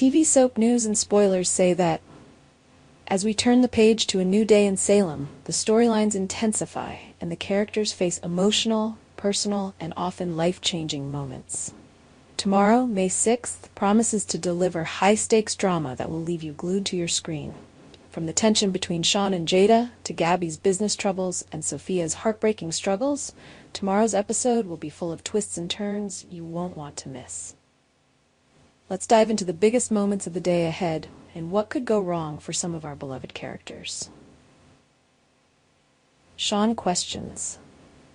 TV soap news and spoilers say that, as we turn the page to a new day in Salem, the storylines intensify and the characters face emotional, personal, and often life-changing moments. Tomorrow, May 6th, promises to deliver high-stakes drama that will leave you glued to your screen. From the tension between Shawn and Jada, to Gabby's business troubles and Sophia's heartbreaking struggles, tomorrow's episode will be full of twists and turns you won't want to miss. Let's dive into the biggest moments of the day ahead and what could go wrong for some of our beloved characters. Shawn questions.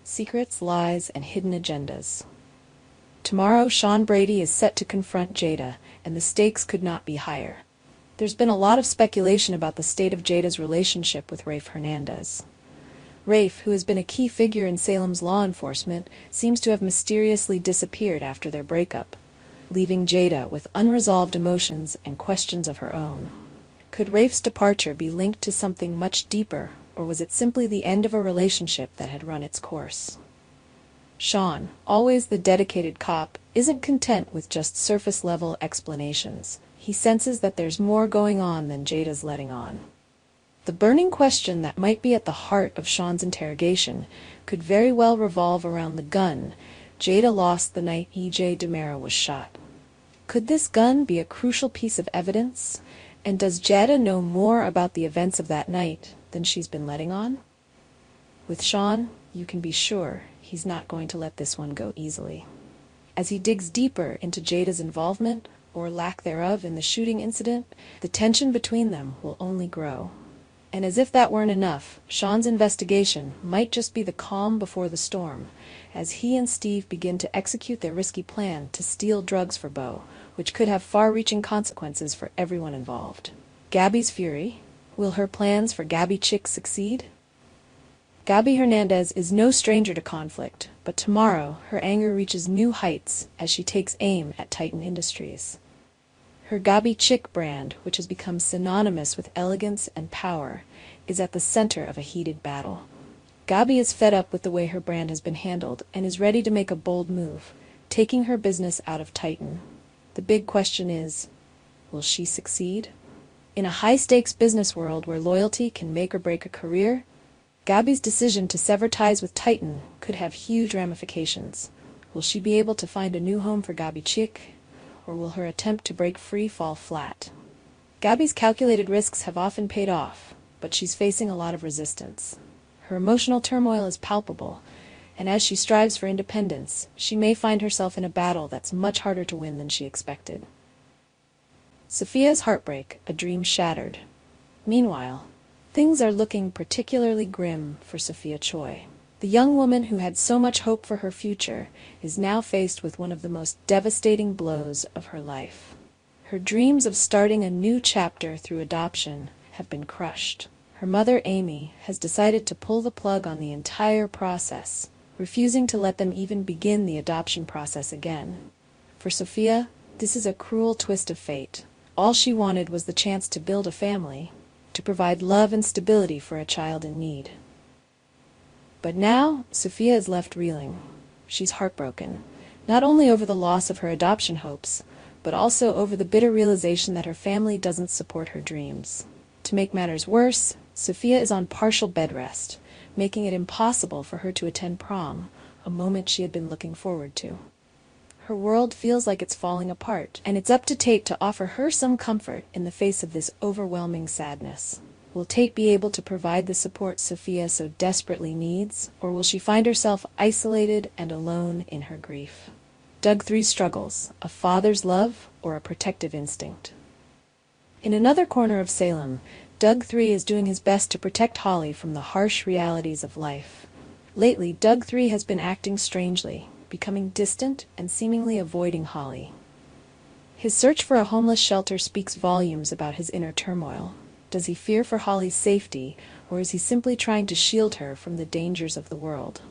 Secrets, lies, and hidden agendas. Tomorrow, Shawn Brady is set to confront Jada, and the stakes could not be higher. There's been a lot of speculation about the state of Jada's relationship with Rafe Hernandez. Rafe, who has been a key figure in Salem's law enforcement, seems to have mysteriously disappeared after their breakup, leaving Jada with unresolved emotions and questions of her own. Could Rafe's departure be linked to something much deeper, or was it simply the end of a relationship that had run its course? Shawn, always the dedicated cop, isn't content with just surface-level explanations. He senses that there's more going on than Jada's letting on. The burning question that might be at the heart of Shawn's interrogation could very well revolve around the gun Jada lost the night E.J. DiMera was shot. Could this gun be a crucial piece of evidence? And does Jada know more about the events of that night than she's been letting on? With Shawn, you can be sure he's not going to let this one go easily. As he digs deeper into Jada's involvement, or lack thereof, in the shooting incident, the tension between them will only grow. And as if that weren't enough, Shawn's investigation might just be the calm before the storm, as he and Steve begin to execute their risky plan to steal drugs for Beau, which could have far-reaching consequences for everyone involved. Gabby's fury. Will her plans for Gabby Chick succeed? Gabby Hernandez is no stranger to conflict, but tomorrow her anger reaches new heights as she takes aim at Titan Industries. Her Gabby Chick brand, which has become synonymous with elegance and power, is at the center of a heated battle. Gabby is fed up with the way her brand has been handled and is ready to make a bold move, taking her business out of Titan. The big question is, will she succeed? In a high-stakes business world where loyalty can make or break a career, Gabby's decision to sever ties with Titan could have huge ramifications. Will she be able to find a new home for Gabby Chick, or will her attempt to break free fall flat? Gabby's calculated risks have often paid off, but she's facing a lot of resistance. Her emotional turmoil is palpable, and as she strives for independence, she may find herself in a battle that's much harder to win than she expected. Sophia's heartbreak, a dream shattered. Meanwhile, things are looking particularly grim for Sophia Choi. The young woman who had so much hope for her future is now faced with one of the most devastating blows of her life. Her dreams of starting a new chapter through adoption have been crushed. Her mother, Amy, has decided to pull the plug on the entire process, refusing to let them even begin the adoption process again. For Sophia, this is a cruel twist of fate. All she wanted was the chance to build a family, to provide love and stability for a child in need. But now, Sophia is left reeling. She's heartbroken, not only over the loss of her adoption hopes, but also over the bitter realization that her family doesn't support her dreams. To make matters worse, Sophia is on partial bed rest, making it impossible for her to attend prom, a moment she had been looking forward to. Her world feels like it's falling apart, and it's up to Tate to offer her some comfort in the face of this overwhelming sadness. Will Tate be able to provide the support Sophia so desperately needs, or will she find herself isolated and alone in her grief? Doug 3 struggles, a father's love or a protective instinct. In another corner of Salem, Doug 3 is doing his best to protect Holly from the harsh realities of life. Lately, Doug 3 has been acting strangely, becoming distant and seemingly avoiding Holly. His search for a homeless shelter speaks volumes about his inner turmoil. Does he fear for Holly's safety, or is he simply trying to shield her from the dangers of the world?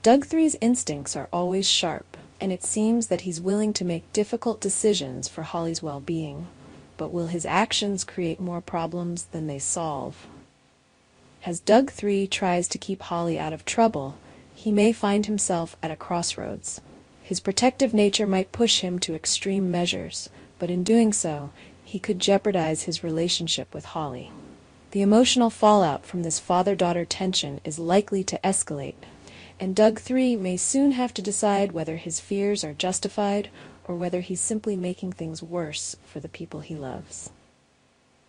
Doug 3's instincts are always sharp, and it seems that he's willing to make difficult decisions for Holly's well-being. But will his actions create more problems than they solve? As Doug 3 tries to keep Holly out of trouble, he may find himself at a crossroads. His protective nature might push him to extreme measures, but in doing so, he could jeopardize his relationship with Holly. The emotional fallout from this father-daughter tension is likely to escalate, and Doug 3 may soon have to decide whether his fears are justified or whether he's simply making things worse for the people he loves.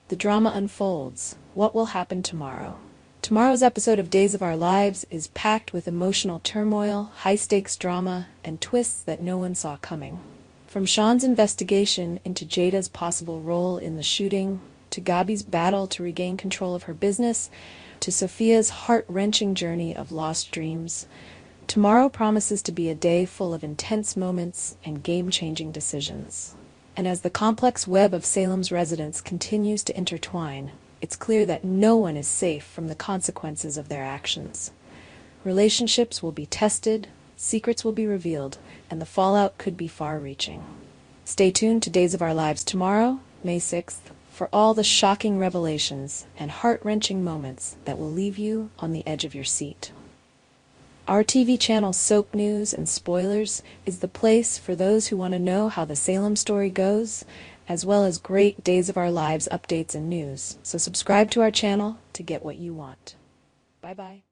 The drama unfolds. What will happen tomorrow? Tomorrow's episode of Days of Our Lives is packed with emotional turmoil, high-stakes drama, and twists that no one saw coming. From Shawn's investigation into Jada's possible role in the shooting, to Gabby's battle to regain control of her business, to Sophia's heart-wrenching journey of lost dreams, tomorrow promises to be a day full of intense moments and game-changing decisions. And as the complex web of Salem's residents continues to intertwine, it's clear that no one is safe from the consequences of their actions. Relationships will be tested, secrets will be revealed, and the fallout could be far-reaching. Stay tuned to Days of Our Lives tomorrow, May 6th, for all the shocking revelations and heart-wrenching moments that will leave you on the edge of your seat. Our TV channel Soap News and Spoilers is the place for those who want to know how the Salem story goes, as well as great Days of Our Lives updates and news. So subscribe to our channel to get what you want. Bye-bye.